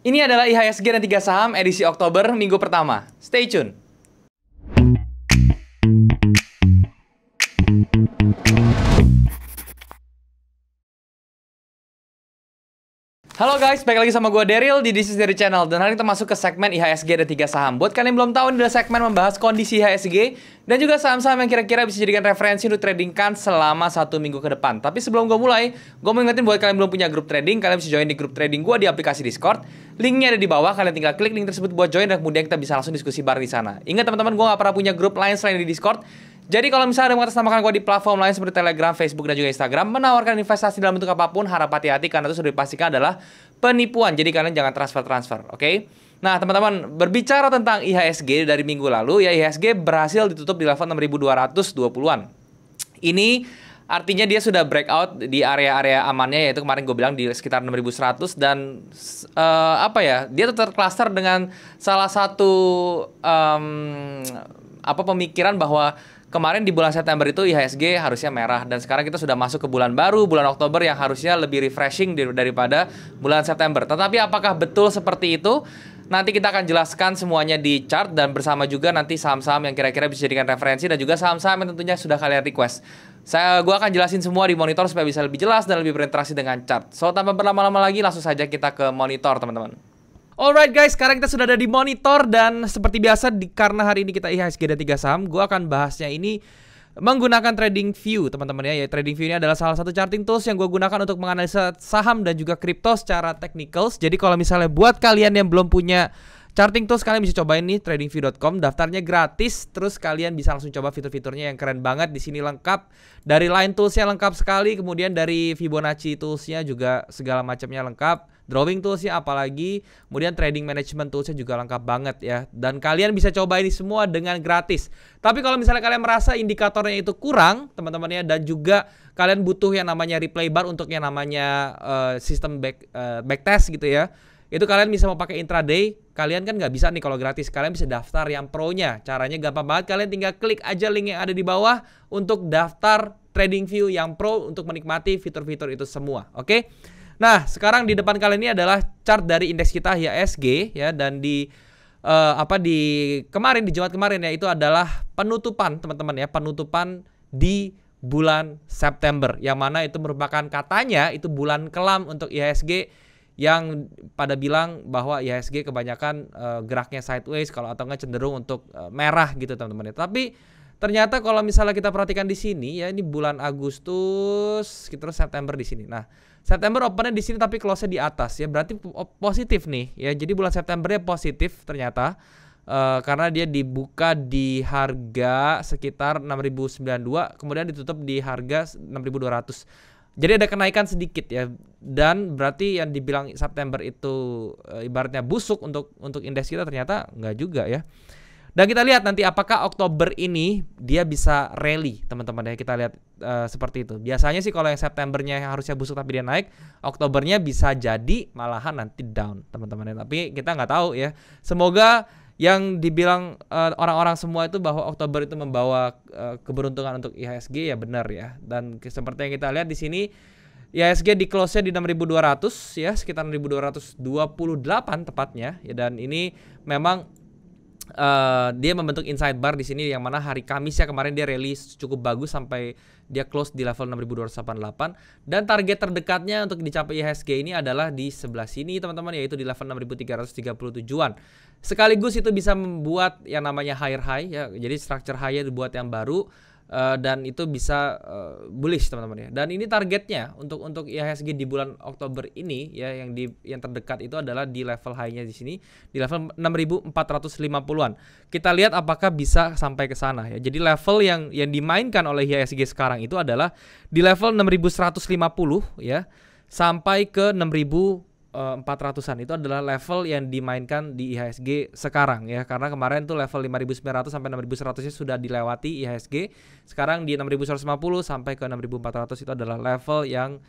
Ini adalah IHSG dan 3 saham edisi Oktober minggu pertama. Stay tune. Halo guys, balik lagi sama gue Daryl di This is Daryl Channel. Dan hari ini kita masuk ke segmen IHSG dan 3 saham. Buat kalian yang belum tahu, ini adalah segmen membahas kondisi IHSG dan juga saham-saham yang kira-kira bisa dijadikan referensi untuk tradingkan selama 1 minggu ke depan. Tapi sebelum gue mulai, gue mau ingetin buat kalian yang belum punya grup trading, kalian bisa join di grup trading gue di aplikasi Discord. Linknya ada di bawah, kalian tinggal klik link tersebut buat join dan kemudian kita bisa langsung diskusi bareng di sana. Ingat teman-teman, gue gak pernah punya grup lain selain di Discord. Jadi kalau misalnya ada mengatasnamakan gue di platform lain seperti Telegram, Facebook, dan juga Instagram menawarkan investasi dalam bentuk apapun, harap hati-hati karena itu sudah dipastikan adalah penipuan. Jadi kalian jangan transfer, oke? Nah teman-teman, berbicara tentang IHSG dari minggu lalu, ya IHSG berhasil ditutup di level 6.220-an. Ini artinya dia sudah breakout di area-area amannya, yaitu kemarin gue bilang di sekitar 6.100 dan dia tercluster dengan salah satu pemikiran bahwa kemarin di bulan September itu IHSG harusnya merah dan sekarang kita sudah masuk ke bulan baru, bulan Oktober yang harusnya lebih refreshing daripada bulan September. Tetapi apakah betul seperti itu? Nanti kita akan jelaskan semuanya di chart dan bersama juga nanti saham-saham yang kira-kira bisa dijadikan referensi dan juga saham-saham yang tentunya sudah kalian request. Gua akan jelasin semua di monitor supaya bisa lebih jelas dan lebih berinteraksi dengan chart. So tanpa berlama-lama lagi langsung saja kita ke monitor teman-teman. Alright guys, sekarang kita sudah ada di monitor dan seperti biasa karena hari ini kita IHSG dan 3 saham, gue akan bahasnya ini menggunakan Trading View teman-teman ya. Trading View ini adalah salah satu charting tools yang gue gunakan untuk menganalisa saham dan juga kripto secara technicals. Jadi kalau misalnya buat kalian yang belum punya charting tools, kalian bisa cobain nih tradingview.com, daftarnya gratis, terus kalian bisa langsung coba fitur-fiturnya yang keren banget. Di sini lengkap, dari line toolsnya lengkap sekali, kemudian dari Fibonacci toolsnya juga segala macamnya lengkap, drawing toolsnya apalagi, kemudian trading management toolsnya juga lengkap banget ya. Dan kalian bisa coba ini semua dengan gratis. Tapi kalau misalnya kalian merasa indikatornya itu kurang teman-teman ya, dan juga kalian butuh yang namanya replay bar untuk yang namanya sistem backtest gitu ya, itu kalian bisa mau pakai intraday. Kalian kan nggak bisa nih kalau gratis, kalian bisa daftar yang pro-nya. Caranya gampang banget, kalian tinggal klik aja link yang ada di bawah untuk daftar Trading View yang pro untuk menikmati fitur-fitur itu semua, oke? Nah, sekarang di depan kalian ini adalah chart dari indeks kita IHSG ya, dan di Jumat kemarin ya, itu adalah penutupan teman-teman ya, penutupan di bulan September, yang mana itu merupakan katanya itu bulan kelam untuk IHSG, yang pada bilang bahwa IHSG kebanyakan geraknya sideways kalau atau nggak cenderung untuk merah gitu teman-teman. Tapi ternyata kalau misalnya kita perhatikan di sini ya, ini bulan Agustus, terus September di sini. Nah, September opennya di sini tapi close-nya di atas ya, berarti positif nih ya. Jadi bulan Septembernya positif ternyata karena dia dibuka di harga sekitar 6.092, kemudian ditutup di harga 6.200. Jadi ada kenaikan sedikit ya, dan berarti yang dibilang September itu ibaratnya busuk untuk indeks kita, ternyata enggak juga ya. Dan kita lihat nanti apakah Oktober ini dia bisa rally teman-teman ya, kita lihat seperti itu. Biasanya sih kalau yang Septembernya harusnya busuk tapi dia naik, Oktobernya bisa jadi malahan nanti down teman-teman ya. Tapi kita nggak tahu ya. Semoga yang dibilang orang-orang semua itu bahwa Oktober itu membawa keberuntungan untuk IHSG ya benar ya. Dan seperti yang kita lihat di sini, IHSG di close-nya di 6.200 ya, sekitar 6.228 tepatnya ya. Dan ini memang dia membentuk inside bar di sini, yang mana hari Kamis ya kemarin dia rally cukup bagus sampai dia close di level 6.288, dan target terdekatnya untuk dicapai IHSG ini adalah di sebelah sini teman-teman, yaitu di level 6.337-an. Sekaligus itu bisa membuat yang namanya higher high ya, jadi structure high-nya dibuat yang baru. Dan itu bisa bullish teman-teman ya. Dan ini targetnya untuk IHSG di bulan Oktober ini ya, yang terdekat itu adalah di level high-nya di sini di level 6.450-an. Kita lihat apakah bisa sampai ke sana ya. Jadi level yang dimainkan oleh IHSG sekarang itu adalah di level 6.150 ya sampai ke 6.400-an. Itu adalah level yang dimainkan di IHSG sekarang ya, karena kemarin tuh level 5.900 sampai 6.100-nya sudah dilewati IHSG. Sekarang di 6.150 sampai ke 6.400 itu adalah level yang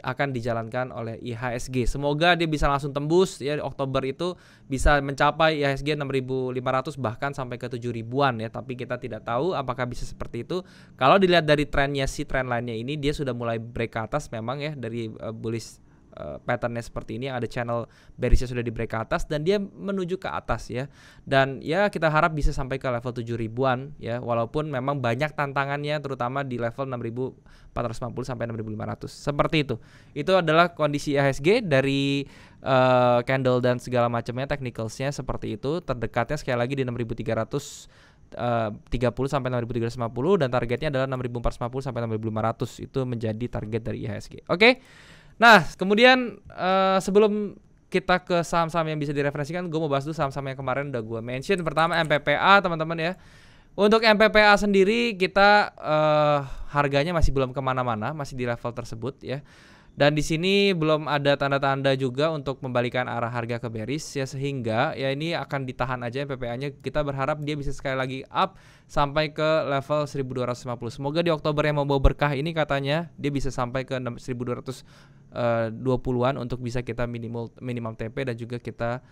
akan dijalankan oleh IHSG. Semoga dia bisa langsung tembus ya, Oktober itu bisa mencapai IHSG 6.500 bahkan sampai ke 7.000-an ya, tapi kita tidak tahu apakah bisa seperti itu. Kalau dilihat dari trennya, si tren lainnya ini dia sudah mulai break ke atas memang ya, dari bullish patternnya seperti ini, yang ada channel bearish sudah di break ke atas dan dia menuju ke atas ya. Dan ya kita harap bisa sampai ke level 7.000-an ya, walaupun memang banyak tantangannya terutama di level 6.450 sampai 6.500. Seperti itu. Itu adalah kondisi IHSG dari candle dan segala macamnya, technicalsnya seperti itu. Terdekatnya sekali lagi di 6.330 sampai 6.350 dan targetnya adalah 6.450 sampai 6.500. Itu menjadi target dari IHSG. Oke. Nah, kemudian sebelum kita ke saham-saham yang bisa direferensikan, gue mau bahas dulu saham-saham yang kemarin udah gue mention. Pertama MPPA, teman-teman ya. Untuk MPPA sendiri kita harganya masih belum kemana-mana, masih di level tersebut ya. Dan di sini belum ada tanda-tanda juga untuk membalikan arah harga ke bearish ya, sehingga ya ini akan ditahan aja MPPA-nya. Kita berharap dia bisa sekali lagi up sampai ke level 1250. Semoga di Oktober yang membawa berkah ini katanya dia bisa sampai ke 1220-an untuk bisa kita minimum TP dan juga kita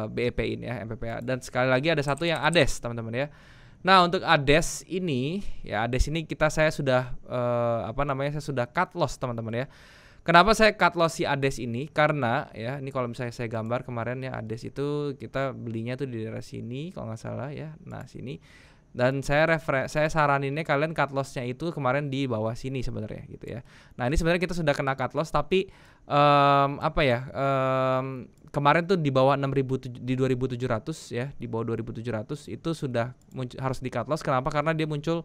BEP-in ya MPPA. Dan sekali lagi ada satu yang ADES, teman-teman ya. Nah, untuk ADES ini ya, ADES ini saya sudah saya sudah cut loss, teman-teman ya. Kenapa saya cut loss si ADES ini? Karena ya, ini kalau misalnya saya gambar kemarin ya, ADES itu kita belinya tuh di daerah sini kalau nggak salah ya. Nah, sini. Dan saya saraninnya kalian cut loss-nya itu kemarin di bawah sini sebenarnya gitu ya. Nah, ini sebenarnya kita sudah kena cut loss, tapi kemarin tuh di bawah 6.000, di 2.700 ya, di bawah 2.700 itu sudah harus di cut loss. Kenapa? Karena dia muncul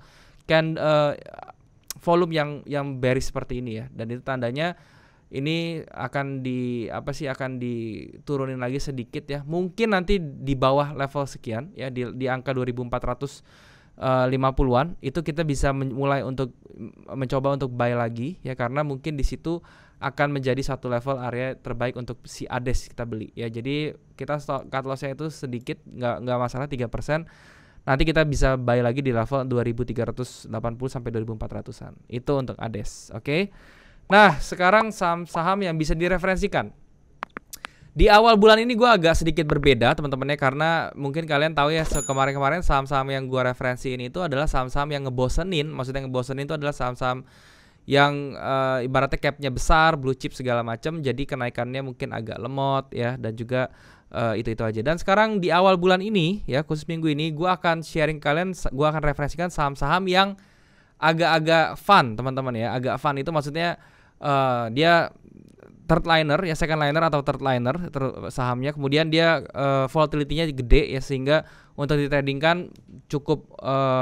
volume yang bearish seperti ini ya, dan itu tandanya ini akan diturunin lagi sedikit ya, mungkin nanti di bawah level sekian ya, di angka 2.450-an itu kita bisa mulai untuk mencoba untuk buy lagi ya, karena mungkin di situ akan menjadi satu level area terbaik untuk si ADES kita beli ya. Jadi kita cut loss-nya itu sedikit, nggak masalah 3%. Nanti kita bisa buy lagi di level 2.380 sampai 2.400-an. Itu untuk ADES, oke? Nah, sekarang saham-saham yang bisa direferensikan. Di awal bulan ini gue agak sedikit berbeda, teman-temannya, karena mungkin kalian tahu ya, kemarin-kemarin saham-saham yang gue referensiin itu adalah saham-saham yang ngebosenin. Maksudnya ngebosenin itu adalah saham-saham yang ibaratnya capnya besar, blue chip segala macam, jadi kenaikannya mungkin agak lemot ya, dan juga itu aja. Dan sekarang di awal bulan ini ya, khusus minggu ini, gue akan sharing kalian, gue akan referensikan saham-saham yang agak-agak fun, teman-teman ya. Agak fun itu maksudnya dia third liner ya, second liner atau third liner sahamnya, kemudian dia volatility-nya gede ya, sehingga untuk ditradingkan cukup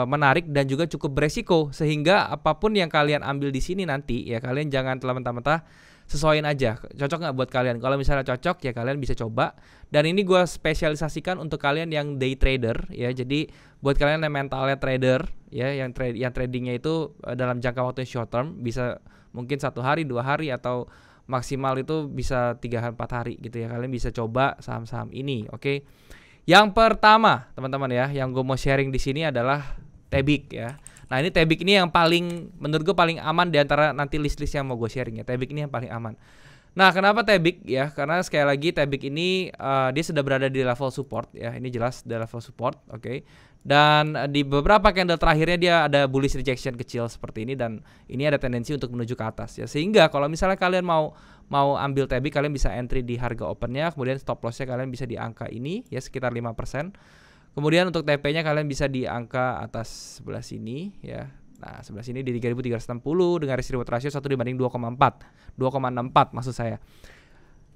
menarik dan juga cukup beresiko, sehingga apapun yang kalian ambil di sini nanti ya, kalian jangan telah mentah-mentah, sesuaiin aja cocok nggak buat kalian. Kalau misalnya cocok ya kalian bisa coba. Dan ini gue spesialisasikan untuk kalian yang day trader ya, jadi buat kalian yang mentalnya trader ya, yang tradingnya itu dalam jangka waktu short term, bisa mungkin 1 hari 2 hari atau maksimal itu bisa 3-4 hari gitu ya, kalian bisa coba saham-saham ini. Oke. Yang pertama teman-teman ya, yang gue mau sharing di sini adalah Tebik ya. Nah, ini Tebik ini yang paling, menurut gue paling aman di antara nanti list-list yang mau gue sharing ya. Tebik ini yang paling aman. Nah, kenapa Tebik ya? Karena sekali lagi Tebik ini dia sudah berada di level support ya. Ini jelas di level support, oke. Dan di beberapa candle terakhirnya dia ada bullish rejection kecil seperti ini, dan ini ada tendensi untuk menuju ke atas ya. Sehingga kalau misalnya kalian mau ambil Tebik, kalian bisa entry di harga opennya, kemudian stop lossnya kalian bisa di angka ini ya, sekitar 5%. Kemudian untuk TP-nya kalian bisa di angka atas sebelah sini ya. Nah, sebelah sini di 3.360 dengan risk reward ratio 1/2.64 maksud saya.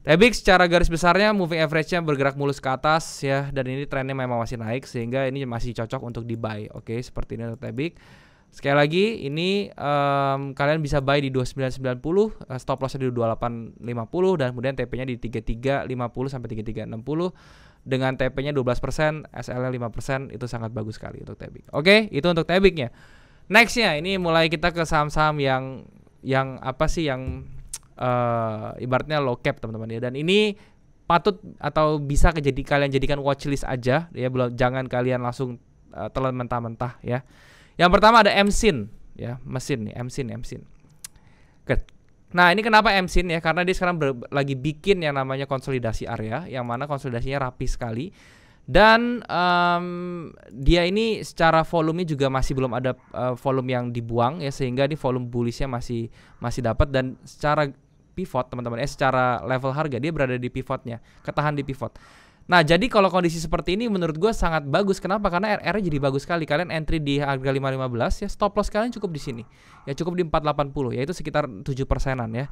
Tebik secara garis besarnya moving average-nya bergerak mulus ke atas ya, dan ini trennya memang masih naik, sehingga ini masih cocok untuk di buy. Oke, seperti ini untuk Tebik. Sekali lagi ini kalian bisa buy di 2990, stop loss-nya di 2850, dan kemudian TP-nya di 3350 sampai 3360 dengan TP-nya 12%, SL-nya 5%, itu sangat bagus sekali untuk Tebik. Oke, itu untuk Tebiknya. Next-nya ini mulai kita ke saham-saham yang apa sih, yang ibaratnya low cap teman-teman ya, dan ini patut atau bisa kalian jadikan watchlist aja ya, belum, jangan kalian langsung telan mentah-mentah ya. Yang pertama ada MSIN ya, mesin nih, MSIN. Nah, ini kenapa MSIN ya, karena dia sekarang lagi bikin yang namanya konsolidasi area, yang mana konsolidasinya rapi sekali. Dan dia ini secara volume juga masih belum ada volume yang dibuang ya, sehingga ini volume bullishnya masih dapat, dan secara pivot teman-teman secara level harga dia berada di pivotnya, ketahan di pivot. Nah, jadi kalau kondisi seperti ini menurut gue sangat bagus. Kenapa? Karena RR-nya jadi bagus sekali. Kalian entry di harga 515 ya, stop loss kalian cukup di sini. Ya cukup di 480, yaitu sekitar 7%-an ya.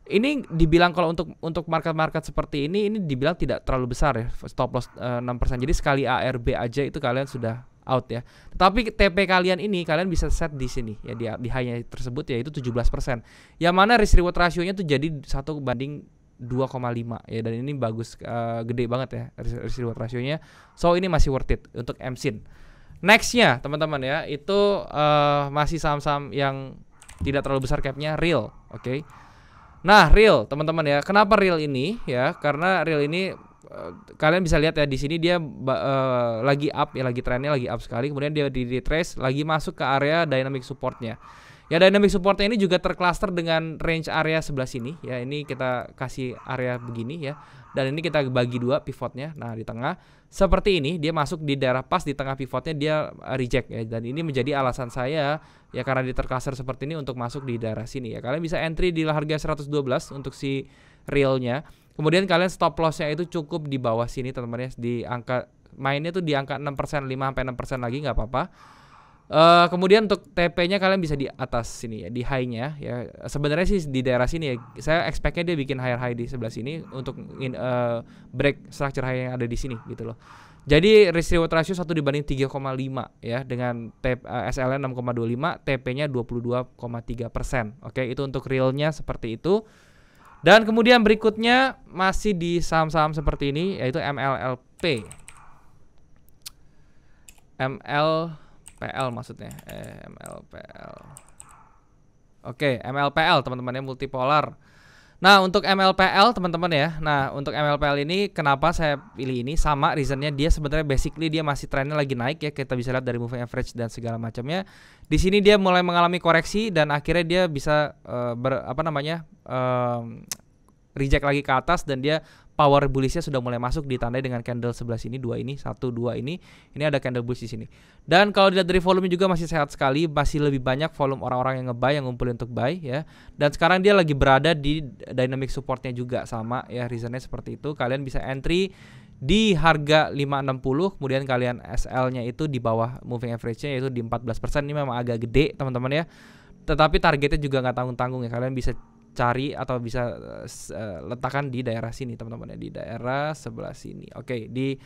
Ini dibilang kalau untuk market-market seperti ini dibilang tidak terlalu besar ya, stop loss 6%. Jadi sekali ARB aja itu kalian sudah out ya. Tetapi TP kalian ini kalian bisa set di sini ya, di high-nya tersebut yaitu 17%. Yang mana risk reward ratio-nya tuh jadi 1/2,5 ya, dan ini bagus, gede banget ya risk reward ratio-nya. So ini masih worth it untuk MSIN. Nextnya teman-teman ya, itu masih saham-saham yang tidak terlalu besar cap-nya, real. Oke. Nah, real teman-teman ya. Kenapa real ini ya? Karena real ini kalian bisa lihat ya di sini dia lagi up ya, lagi trennya lagi up sekali. Kemudian dia di retrace lagi masuk ke area dynamic supportnya. Ya, dynamic supportnya ini juga tercluster dengan range area sebelah sini ya. Ini kita kasih area begini ya. Dan ini kita bagi dua pivotnya. Nah, di tengah seperti ini dia masuk di daerah pas di tengah pivotnya, dia reject ya. Dan ini menjadi alasan saya ya, karena di tercluster seperti ini untuk masuk di daerah sini ya. Kalian bisa entry di harga 112 untuk si realnya. Kemudian kalian stop lossnya itu cukup di bawah sini teman-teman ya, di angka mainnya tuh di angka 6%, 5-6% lagi nggak apa-apa. Kemudian untuk TP-nya kalian bisa di atas sini ya, di high-nya ya. Sebenarnya sih di daerah sini ya, saya expect-nya dia bikin higher high di sebelah sini untuk break structure high yang ada di sini gitu loh. Jadi risk reward ratio 1/3,5 ya, dengan SL-nya 6,25, TP-nya 22,3%. Oke, itu untuk realnya seperti itu. Dan kemudian berikutnya masih di saham-saham seperti ini, yaitu MLLP. MLPL maksudnya, MLPL. Oke, MLPL teman-teman ya, multipolar. Nah, untuk MLPL teman-teman ya. Nah, untuk MLPL ini kenapa saya pilih ini? Sama reasonnya, dia sebenarnya basically dia masih trennya lagi naik ya. Kita bisa lihat dari moving average dan segala macamnya. Di sini dia mulai mengalami koreksi dan akhirnya dia bisa reject lagi ke atas, dan dia power bullishnya sudah mulai masuk, ditandai dengan candle sebelah sini, 2 ini, 1, 2 ini ada candle bullish di sini. Dan kalau dilihat dari volume juga masih sehat sekali, masih lebih banyak volume orang-orang yang nge-buy, yang ngumpulin untuk buy ya. Dan sekarang dia lagi berada di dynamic supportnya juga, sama ya, reasonnya seperti itu. Kalian bisa entry di harga 560, kemudian kalian SL-nya itu di bawah moving average-nya, yaitu di 14%. Ini memang agak gede teman-teman ya, tetapi targetnya juga nggak tanggung-tanggung ya. Kalian bisa cari atau bisa letakkan di daerah sini teman-teman ya, di daerah sebelah sini. Oke, di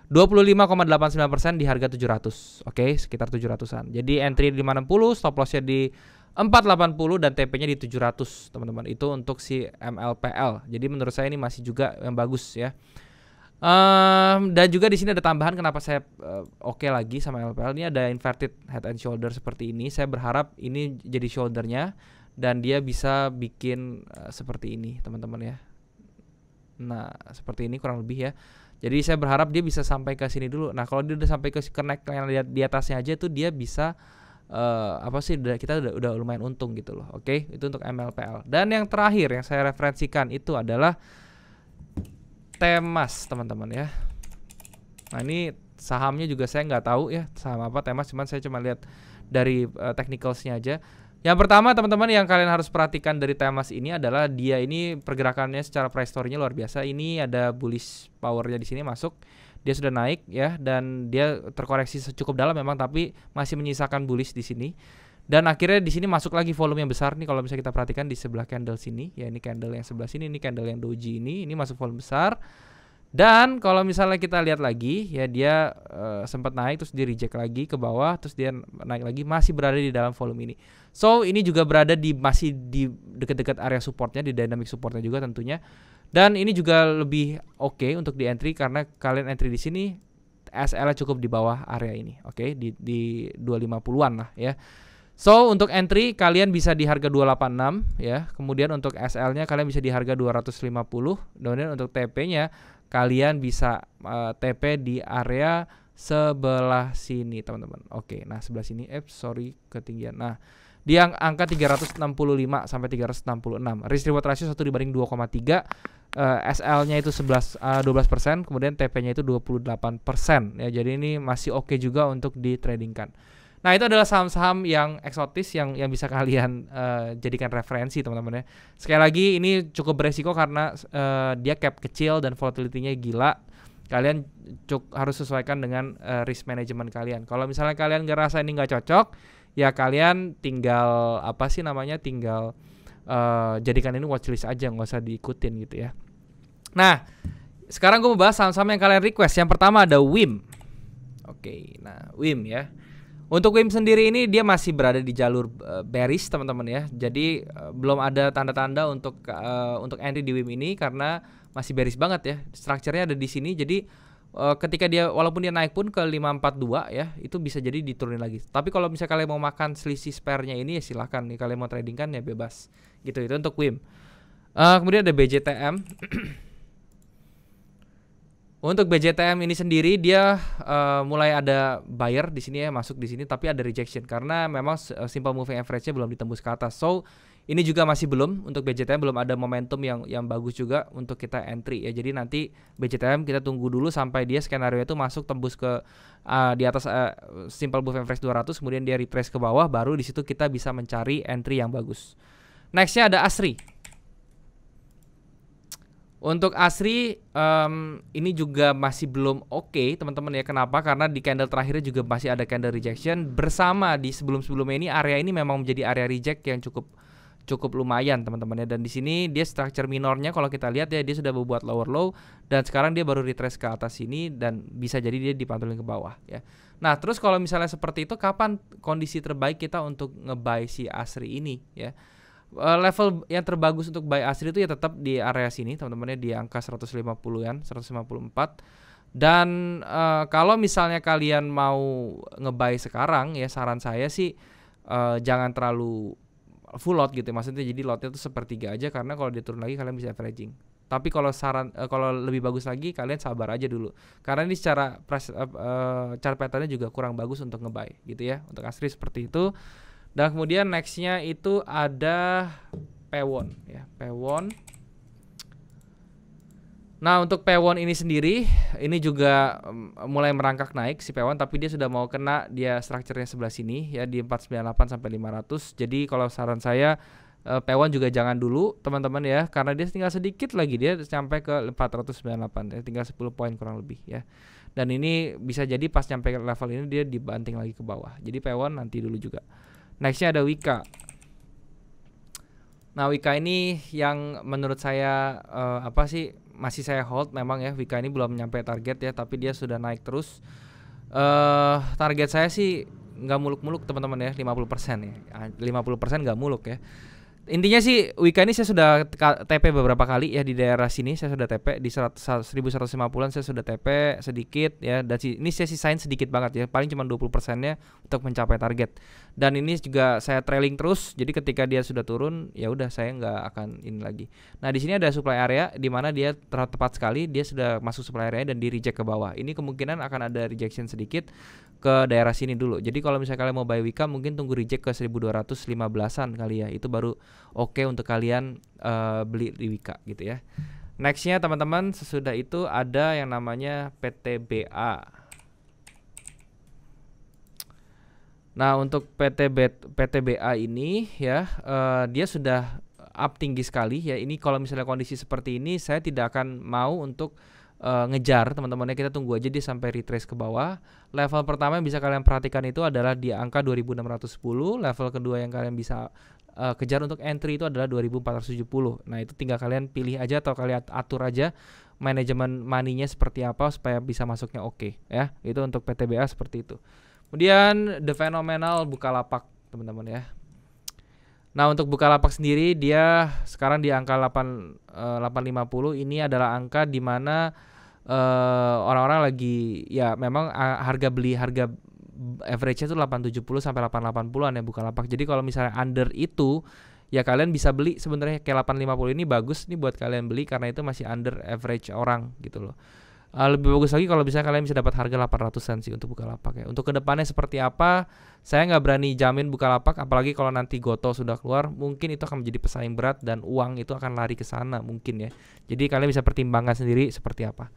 25,89% di harga 700. Oke, sekitar 700-an. Jadi entry di 560, stop loss-nya di 480 dan TP-nya di 700 teman-teman. Itu untuk si MLPL. Jadi menurut saya ini masih juga yang bagus ya. Dan juga di sini ada tambahan kenapa saya oke lagi sama MLPL. Ini ada inverted head and shoulder seperti ini. Saya berharap ini jadi shouldernya dan dia bisa bikin seperti ini teman-teman ya. Nah, seperti ini kurang lebih ya. Jadi saya berharap dia bisa sampai ke sini dulu. Nah, kalau dia udah sampai ke connect yang di atasnya aja tuh dia bisa kita udah lumayan untung gitu loh. Oke, itu untuk MLPL. Dan yang terakhir yang saya referensikan itu adalah Temas teman-teman ya. Nah, ini sahamnya juga saya nggak tahu ya saham apa Temas, cuman saya cuma lihat dari technicals-nya aja. Yang pertama teman-teman yang kalian harus perhatikan dari Temas ini adalah dia ini pergerakannya secara price story-nya luar biasa. Ini ada bullish power-nya di sini masuk. Dia sudah naik ya, dan dia terkoreksi cukup dalam memang, tapi masih menyisakan bullish di sini. Dan akhirnya di sini masuk lagi volume yang besar nih, kalau bisa kita perhatikan di sebelah candle sini ya, ini candle yang sebelah sini, ini candle yang doji ini masuk volume besar. Dan kalau misalnya kita lihat lagi ya, dia sempat naik terus di reject lagi ke bawah, terus dia naik lagi, masih berada di dalam volume ini. So ini juga berada masih di dekat-dekat area supportnya, di dynamic supportnya juga tentunya. Dan ini juga lebih oke untuk di entry karena kalian entry di sini SL-nya cukup di bawah area ini, oke, di 250-an lah ya. So untuk entry kalian bisa di harga 286 ya. Kemudian untuk SL-nya kalian bisa di harga 250. Kemudian untuk TP-nya kalian bisa TP di area sebelah sini teman-teman. Oke, nah sebelah sini ketinggian. Nah, di angka 365 sampai 366. Risk reward ratio 1/2,3. SL-nya itu 12%, kemudian TP-nya itu 28% ya. Jadi ini masih oke juga untuk ditradingkan. Nah, itu adalah saham-saham yang eksotis yang bisa kalian jadikan referensi teman-teman ya. Sekali lagi ini cukup beresiko karena dia cap kecil dan volatility-nya gila. Kalian harus sesuaikan dengan risk management kalian. Kalau misalnya kalian ngerasa ini nggak cocok, ya kalian tinggal tinggal jadikan ini watchlist aja, nggak usah diikutin gitu ya. Nah, sekarang gue mau bahas saham-saham yang kalian request. Yang pertama ada WIM. Oke, nah WIM ya. Untuk WIM sendiri ini dia masih berada di jalur bearish teman-teman ya. Jadi belum ada tanda-tanda untuk entry di WIM ini karena masih bearish banget ya. Strukturnya ada di sini. Jadi ketika dia walaupun dia naik pun ke 542 ya, itu bisa jadi diturunin lagi. Tapi kalau misalnya kalian mau makan selisih spare-nya ini ya silahkan nih, kalian mau trading kan ya bebas. Gitu itu untuk WIM. Kemudian ada BJTM. Untuk BJTM ini sendiri dia mulai ada buyer di sini ya, masuk di sini, tapi ada rejection karena memang simple moving average-nya belum ditembus ke atas. So ini juga masih belum, untuk BJTM belum ada momentum yang bagus juga untuk kita entry ya. Jadi nanti BJTM kita tunggu dulu sampai dia skenario itu masuk tembus ke di atas simple moving average 200, kemudian dia retrace ke bawah, baru di situ kita bisa mencari entry yang bagus. Nextnya ada ASRI. Untuk ASRI ini juga masih belum oke, teman-teman ya. Kenapa? Karena di candle terakhirnya juga masih ada candle rejection bersama di sebelum-sebelumnya ini. Area ini memang menjadi area reject yang cukup lumayan teman-teman ya. Dan di sini dia structure minornya kalau kita lihat ya, dia sudah membuat lower low dan sekarang dia baru retrace ke atas sini dan bisa jadi dia dipantulin ke bawah ya. Nah, terus kalau misalnya seperti itu, kapan kondisi terbaik kita untuk nge-buy si ASRI ini ya? Level yang terbagus untuk buy ASRI itu ya tetap di area sini teman-teman ya, di angka 150-an, 154. Dan kalau misalnya kalian mau nge-buy sekarang ya, saran saya sih jangan terlalu full lot gitu ya. Maksudnya jadi lotnya itu sepertiga aja, karena kalau dia turun lagi kalian bisa averaging. Tapi kalau kalau lebih bagus lagi kalian sabar aja dulu. Karena ini secara chart pattern-nya juga kurang bagus untuk nge-buy gitu ya. Untuk ASRI seperti itu. Dan kemudian nextnya itu ada Pewon ya, Pewon. Nah, untuk Pewon ini sendiri ini juga mulai merangkak naik si Pewon, tapi dia sudah mau kena dia strukturnya sebelah sini ya, di 498 sampai 500. Jadi kalau saran saya Pewon juga jangan dulu teman-teman ya, karena dia tinggal sedikit lagi dia sampai ke 498 ya, tinggal 10 poin kurang lebih ya. Dan ini bisa jadi pas sampai level ini dia dibanting lagi ke bawah. Jadi Pewon nanti dulu juga. Nextnya ada Wika. Nah, Wika ini yang menurut saya masih saya hold memang ya. Wika ini belum nyampe target ya, tapi dia sudah naik terus. Target saya sih nggak muluk-muluk teman-teman ya, 50% ya. 50% nggak muluk ya. Intinya sih Wika ini saya sudah TP beberapa kali ya, di daerah sini saya sudah TP di 1150-an saya sudah TP sedikit ya, dan ini saya sisain sedikit banget ya, paling cuma 20%-nya untuk mencapai target. Dan ini juga saya trailing terus, jadi ketika dia sudah turun ya udah saya nggak akan ini lagi. Nah, di sini ada supply area di mana dia tepat sekali, dia sudah masuk supply area dan di reject ke bawah. Ini kemungkinan akan ada rejection sedikit ke daerah sini dulu. Jadi kalau misalnya kalian mau buy Wika, mungkin tunggu reject ke 1215-an kali ya. Itu baru oke untuk kalian beli di Wika gitu ya. Nextnya teman-teman, sesudah itu ada yang namanya PTBA. Nah, untuk PTBA ini ya, dia sudah up tinggi sekali ya. Ini kalau misalnya kondisi seperti ini saya tidak akan mau untuk ngejar teman-temannya, kita tunggu aja dia sampai retrace ke bawah. Level pertama yang bisa kalian perhatikan itu adalah di angka 2610. Level kedua yang kalian bisa kejar untuk entry itu adalah 2470. Nah, itu tinggal kalian pilih aja atau kalian atur aja manajemen money-nya seperti apa supaya bisa masuknya oke ya. Itu untuk PTBA seperti itu. Kemudian The Phenomenal Bukalapak teman-teman ya. Nah, untuk Bukalapak sendiri dia sekarang di angka 850. Ini adalah angka di mana orang-orang lagi ya memang harga average-nya itu 870 sampai 880-an ya Bukalapak. Jadi kalau misalnya under itu ya kalian bisa beli sebenarnya, kayak 850 ini bagus nih buat kalian beli karena itu masih under average orang gitu loh. Lebih bagus lagi kalau bisa kalian bisa dapat harga 800-an sih untuk Bukalapak ya. Untuk kedepannya seperti apa, saya nggak berani jamin Bukalapak, apalagi kalau nanti Gotoh sudah keluar, mungkin itu akan menjadi pesaing berat dan uang itu akan lari ke sana mungkin ya. Jadi kalian bisa pertimbangkan sendiri seperti apa.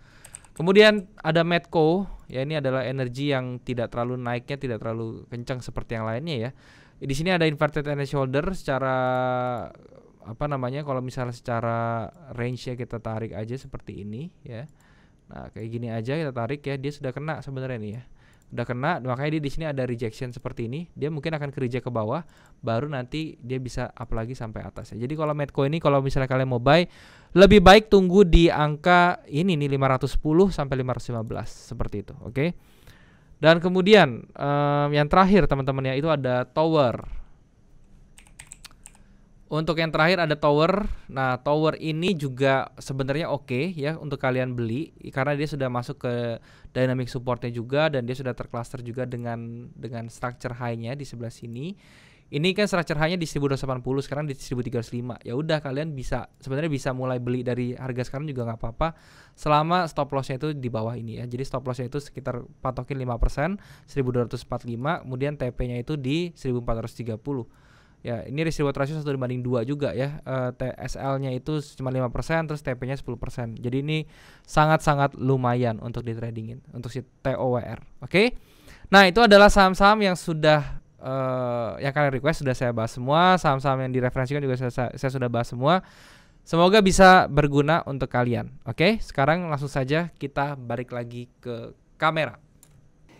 Kemudian ada Medco, ya ini adalah energi yang tidak terlalu naiknya, tidak terlalu kencang seperti yang lainnya ya. Di sini ada inverted head and shoulder secara apa namanya? Kalau misalnya secara range ya kita tarik aja seperti ini ya. Nah, kayak gini aja kita tarik ya, dia sudah kena sebenarnya nih ya. Udah kena, makanya dia di sini ada rejection seperti ini. Dia mungkin akan ke reject ke bawah, baru nanti dia bisa up lagi sampai atas ya. Jadi kalau Medco ini kalau misalnya kalian mau buy, lebih baik tunggu di angka ini nih 510 sampai 515 seperti itu, oke? Dan kemudian yang terakhir teman-teman ya, itu ada Tower. Untuk yang terakhir ada Tower. Nah, Tower ini juga sebenarnya oke ya untuk kalian beli karena dia sudah masuk ke dynamic supportnya juga dan dia sudah tercluster juga dengan structure high-nya di sebelah sini. Ini kan structure high-nya di 1280, sekarang di 1305. Ya udah, kalian bisa sebenarnya bisa mulai beli dari harga sekarang juga nggak apa-apa selama stop loss-nya itu di bawah ini ya. Jadi stop loss-nya itu sekitar patokin 5%, 1245, kemudian TP-nya itu di 1430. Ya, ini risk reward ratio 1:2 juga ya. TSL-nya itu cuma 5%, terus TP-nya 10%. Jadi ini sangat-sangat lumayan untuk di-tradingin untuk si TOWR. Oke. Nah, itu adalah saham-saham yang sudah yang kalian request, sudah saya bahas semua. Saham-saham yang direferensikan juga saya sudah bahas semua. Semoga bisa berguna untuk kalian. Oke, sekarang langsung saja kita balik lagi ke kamera.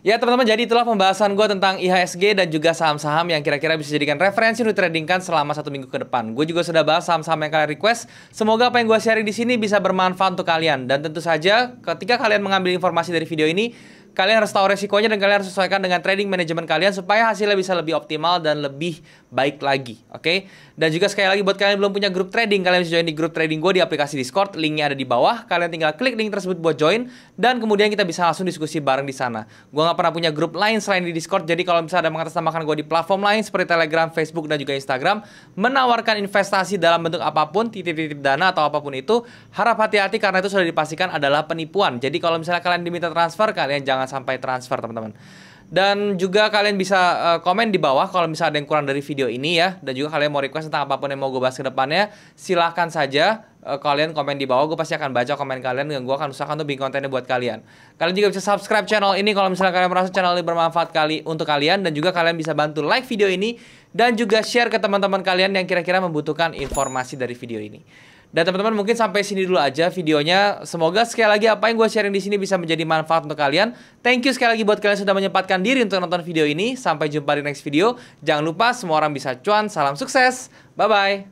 Ya teman-teman, jadi itulah pembahasan gue tentang IHSG dan juga saham-saham yang kira-kira bisa dijadikan referensi untuk tradingkan selama 1 minggu ke depan. Gue juga sudah bahas saham-saham yang kalian request. Semoga apa yang gue sharing di sini bisa bermanfaat untuk kalian. Dan tentu saja ketika kalian mengambil informasi dari video ini, kalian harus tahu resikonya dan kalian harus sesuaikan dengan trading manajemen kalian supaya hasilnya bisa lebih optimal dan lebih baik lagi, oke? Dan juga sekali lagi buat kalian yang belum punya grup trading, kalian bisa join di grup trading gue di aplikasi Discord, linknya ada di bawah. Kalian tinggal klik link tersebut buat join dan kemudian kita bisa langsung diskusi bareng di sana. Gue nggak pernah punya grup lain selain di Discord, jadi kalau misalnya ada mengatasnamakan gue di platform lain seperti Telegram, Facebook dan juga Instagram, menawarkan investasi dalam bentuk apapun, titip-titip dana atau apapun itu, harap hati-hati karena itu sudah dipastikan adalah penipuan. Jadi kalau misalnya kalian diminta transfer, kalian jangan sampai transfer teman-teman. Dan juga kalian bisa komen di bawah kalau misalnya ada yang kurang dari video ini ya. Dan juga kalian mau request tentang apapun yang mau gue bahas ke depannya, silahkan saja kalian komen di bawah. Gue pasti akan baca komen kalian dan gue akan usahakan untuk bikin kontennya buat kalian. Kalian juga bisa subscribe channel ini kalau misalnya kalian merasa channel ini bermanfaat untuk kalian. Dan juga kalian bisa bantu like video ini dan juga share ke teman-teman kalian yang kira-kira membutuhkan informasi dari video ini. Dan teman-teman, mungkin sampai sini dulu aja videonya. Semoga sekali lagi apa yang gue sharing di sini bisa menjadi manfaat untuk kalian. Thank you sekali lagi buat kalian sudah menyempatkan diri untuk nonton video ini. Sampai jumpa di next video. Jangan lupa semua orang bisa cuan. Salam sukses. Bye-bye.